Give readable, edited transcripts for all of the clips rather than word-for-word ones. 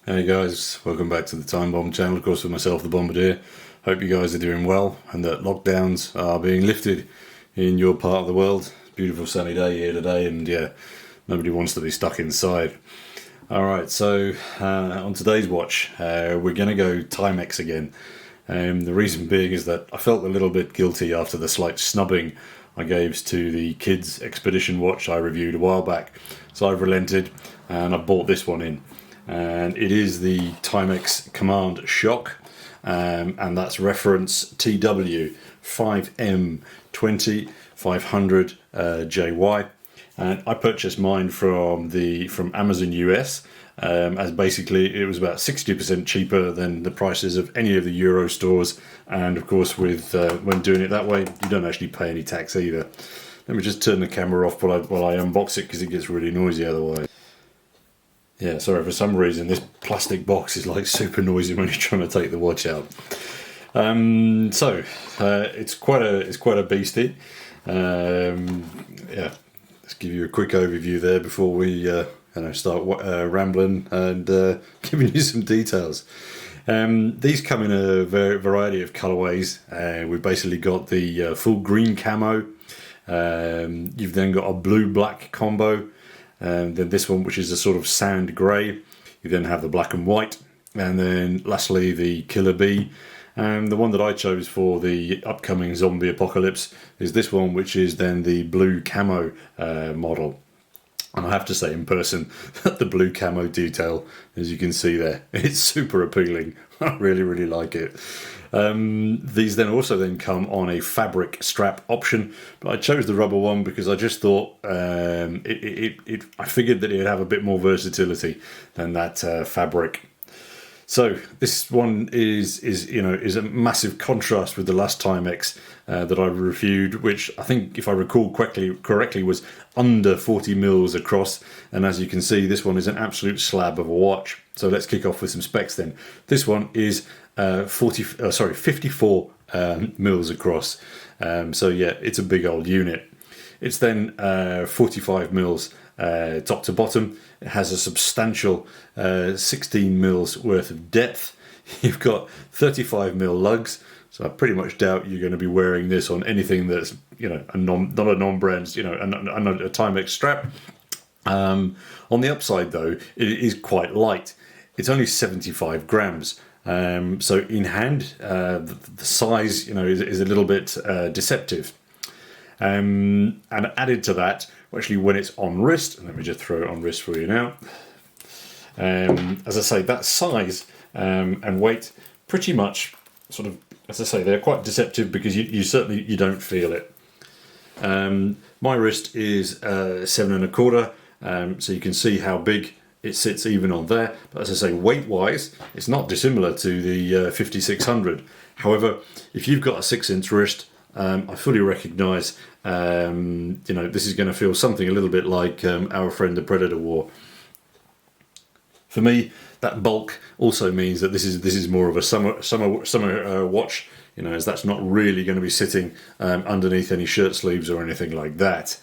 Hey guys, welcome back to the Time Bomb channel, of course with myself, the Bombardier. Hope you guys are doing well and that lockdowns are being lifted in your part of the world. Beautiful sunny day here today, and yeah, nobody wants to be stuck inside. Alright, so on today's watch, we're going to go Timex again. The reason being is that I felt a little bit guilty after the slight snubbing I gave to the kids expedition watch I reviewed a while back. So I've relented and I bought this one in. And it is the Timex Command Shock, and that's reference TW 5M20500 JY. And I purchased mine from Amazon US, as basically it was about 60% cheaper than the prices of any of the Euro stores, and of course with when doing it that way you don't actually pay any tax either. Let me just turn the camera off while I unbox it because it gets really noisy otherwise. Yeah, sorry, for some reason this plastic box is like super noisy when you're trying to take the watch out. It's quite a beastie. Yeah, let's give you a quick overview there before we start rambling and giving you some details. These come in a variety of colorways. We've basically got the full green camo. You've then got a blue-black combo. And then this one, which is a sort of sand grey. You then have the black and white, and then lastly the Killer Bee. And the one that I chose for the upcoming zombie apocalypse is this one, which is then the blue camo model. And I have to say, in person, the blue camo detail, as you can see there, it's super appealing. I really like it. These then also come on a fabric strap option, but I chose the rubber one because I just thought I figured that it would have a bit more versatility than that fabric. So this one is a massive contrast with the last Timex that I reviewed, which I think, if I recall correctly, was under 40 mils across. And as you can see, this one is an absolute slab of a watch. So let's kick off with some specs then. This one is 54 mils across. So yeah, it's a big old unit. It's then 45 mils top to bottom. It has a substantial 16 mils worth of depth. You've got 35 mil lugs, so I pretty much doubt you're going to be wearing this on anything that's not a non-brand, a Timex strap. On the upside though, it is quite light. It's only 75 grams. So in hand, the size is a little bit deceptive. And added to that, actually when it's on wrist, and let me just throw it on wrist for you now. As I say, that size and weight pretty much sort of, as I say, they're quite deceptive because you certainly don't feel it. My wrist is 7 1/4, so you can see how big it sits even on there. But as I say, weight wise, it's not dissimilar to the 5600. However, if you've got a 6-inch wrist, I fully recognise this is going to feel something a little bit like our friend the Predator wore. For me, that bulk also means that this is more of a summer watch, as that's not really going to be sitting underneath any shirt sleeves or anything like that.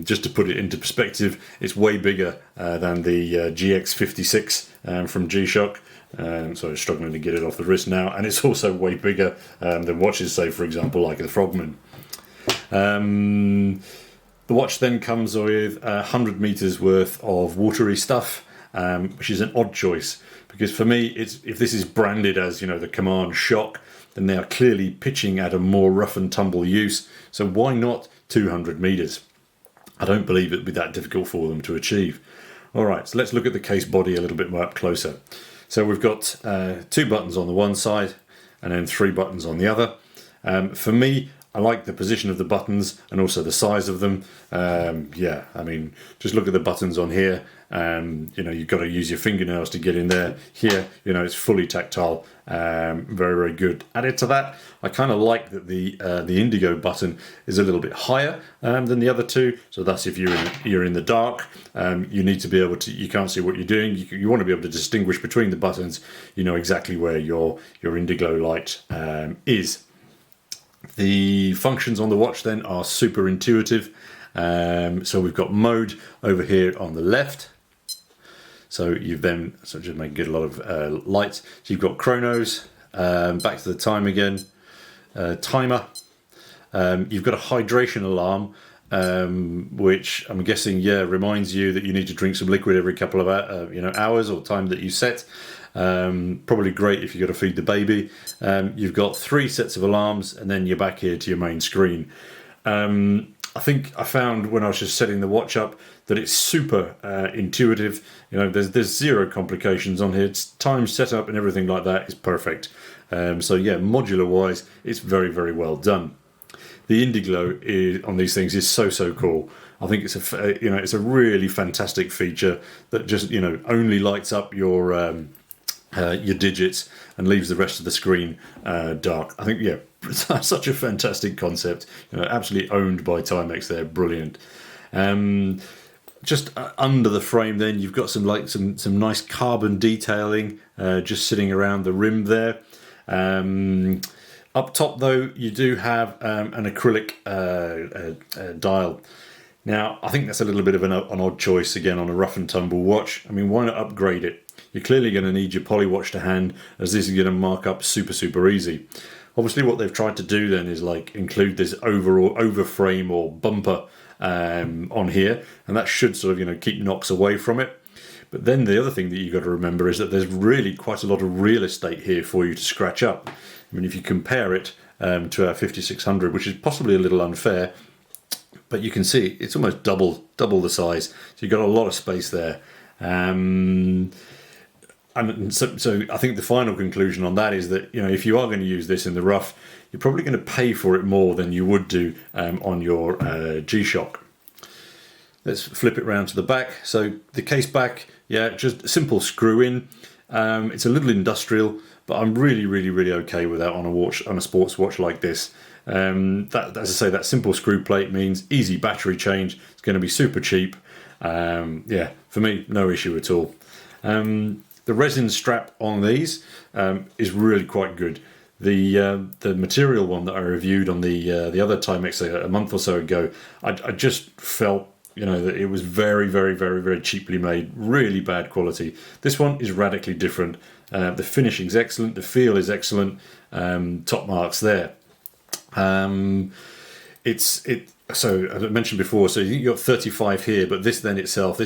Just to put it into perspective, it's way bigger than the GX56 from G-Shock. So I'm struggling to get it off the wrist now, and it's also way bigger than watches, say for example like the Frogman. The watch then comes with 100 meters worth of watery stuff, which is an odd choice because for me, if this is branded as the Command Shock, then they are clearly pitching at a more rough and tumble use. So why not 200 meters? I don't believe it would be that difficult for them to achieve. Alright, so let's look at the case body a little bit more up closer. So we've got 2 buttons on the one side and then 3 buttons on the other. For me, I like the position of the buttons and also the size of them. Just look at the buttons on here. You've got to use your fingernails to get in there. Here, it's fully tactile. Very good. Added to that, I kind of like that the indigo button is a little bit higher than the other two. So that's if you're in the dark, you need to be able to. You can't see what you're doing. You want to be able to distinguish between the buttons. You know exactly where your indigo light is. The functions on the watch then are super intuitive. So we've got mode over here on the left. So you've then just get a lot of lights. So you've got chronos, back to the time again, timer. You've got a hydration alarm, which I'm guessing, reminds you that you need to drink some liquid every couple of hours or time that you set. Probably great if you've got to feed the baby. You've got 3 sets of alarms, and then you're back here to your main screen. I think I found when I was just setting the watch up that it's super intuitive. There's zero complications on here. It's time setup and everything like that is perfect. Modular wise, it's very, very well done. The Indiglo on these things is so cool. I think it's a really fantastic feature that just only lights up your digits and leaves the rest of the screen dark. I think such a fantastic concept. Absolutely owned by Timex there. Brilliant. Just under the frame, then you've got some nice carbon detailing just sitting around the rim there. Up top, though, you do have an acrylic dial. Now, I think that's a little bit of an odd choice, again, on a rough and tumble watch. I mean, why not upgrade it? You're clearly going to need your poly watch to hand, as this is going to mark up super easy. Obviously, what they've tried to do then is include this over frame or bumper on here, and that should sort of keep knocks away from it. But then the other thing that you've got to remember is that there's really quite a lot of real estate here for you to scratch up. I mean, if you compare it to our 5600, which is possibly a little unfair, but you can see it's almost double the size. So you've got a lot of space there. And so I think the final conclusion on that is that if you are going to use this in the rough, you're probably going to pay for it more than you would do on your G-Shock. Let's flip it round to the back. So the case back, just a simple screw in. It's a little industrial, but I'm really okay with that on a sports watch like this. That, as I say, that simple screw plate means easy battery change. It's going to be super cheap. For me, no issue at all. The resin strap on these is really quite good. The material one that I reviewed on the other Timex a month or so ago, I just felt that it was very cheaply made, really bad quality. This one is radically different. The finishing's excellent, the feel is excellent. Top marks there. So as I mentioned before, so you've got 35 here, but this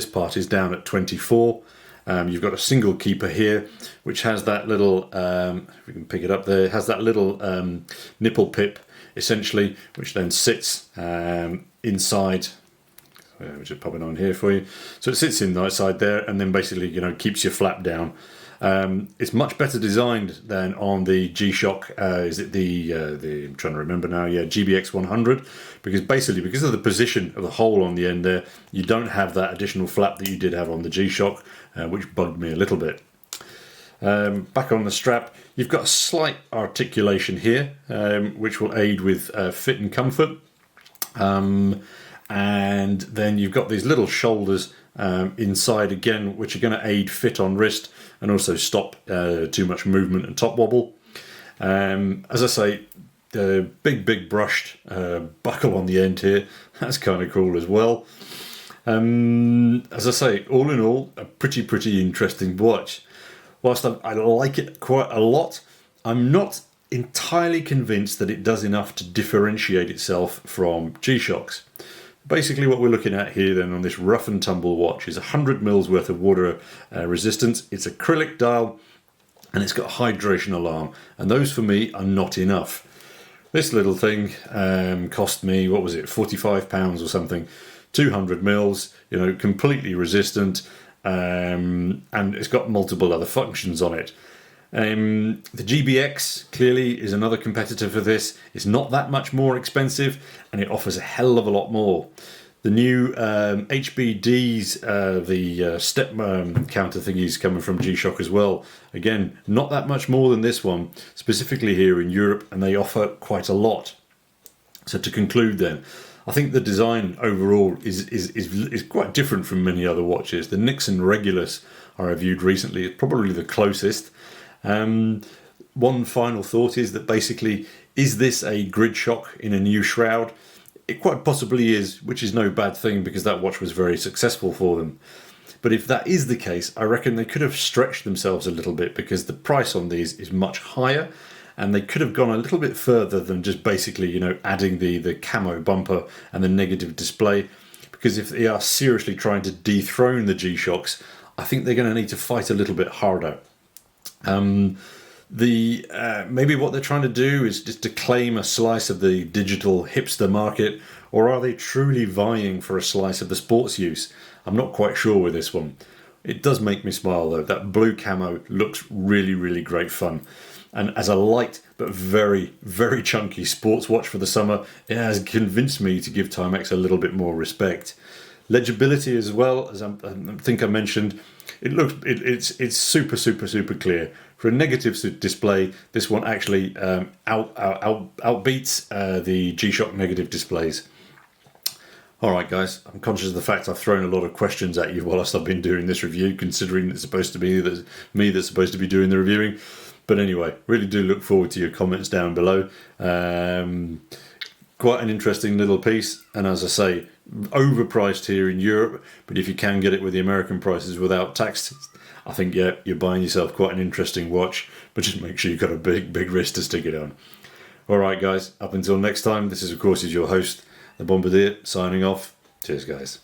part is down at 24. You've got a single keeper here, which has that little, if we can pick it up there, has that little nipple pip, essentially, which then sits inside. Which is popping on here for you. So it sits inside there, and then basically, keeps your flap down. It's much better designed than on the G-Shock. Is it I'm trying to remember now? Yeah, GBX 100. Because of the position of the hole on the end there, you don't have that additional flap that you did have on the G-Shock, which bugged me a little bit. Back on the strap, you've got a slight articulation here, which will aid with fit and comfort. And then you've got these little shoulders inside again, which are going to aid fit on wrist and also stop too much movement and top wobble. As I say, the big brushed buckle on the end here, that's kind of cool as well. As I say, all in all, a pretty interesting watch. Whilst I like it quite a lot, I'm not entirely convinced that it does enough to differentiate itself from G-Shocks. Basically what we're looking at here then on this rough and tumble watch is 100 mils worth of water resistance. It's acrylic dial and it's got a hydration alarm, and those for me are not enough. This little thing cost me, what was it, £45 or something, 200 mils, completely resistant, and it's got multiple other functions on it. The GBX clearly is another competitor for this. It's not that much more expensive, and it offers a hell of a lot more. The new HBDs, the step counter thingies coming from G-Shock as well. Again, not that much more than this one, specifically here in Europe, and they offer quite a lot. So to conclude then, I think the design overall is quite different from many other watches. The Nixon Regulus I reviewed recently is probably the closest. One final thought is that basically, is this a grid shock in a new shroud? It quite possibly is, which is no bad thing because that watch was very successful for them. But if that is the case, I reckon they could have stretched themselves a little bit, because the price on these is much higher, and they could have gone a little bit further than just basically, adding the camo bumper and the negative display. Because if they are seriously trying to dethrone the G-Shocks, I think they're going to need to fight a little bit harder. Maybe what they're trying to do is just to claim a slice of the digital hipster market, or are they truly vying for a slice of the sports use? I'm not quite sure with this one. It does make me smile though. That blue camo looks really, really great fun. And as a light but very, very chunky sports watch for the summer, it has convinced me to give Timex a little bit more respect. Legibility as well, as I think I mentioned, it's super, super, super clear. For a negative display, this one actually outbeats the G-Shock negative displays. All right, guys, I'm conscious of the fact I've thrown a lot of questions at you whilst I've been doing this review, considering it's supposed to be me that's supposed to be doing the reviewing. But anyway, really do look forward to your comments down below. Quite an interesting little piece, and as I say, overpriced here in Europe, but if you can get it with the American prices without tax, I think, yeah, you're buying yourself quite an interesting watch, but just make sure you've got a big, big wrist to stick it on. All right, guys, up until next time, this is, of course, your host, the Bombardier, signing off. Cheers, guys.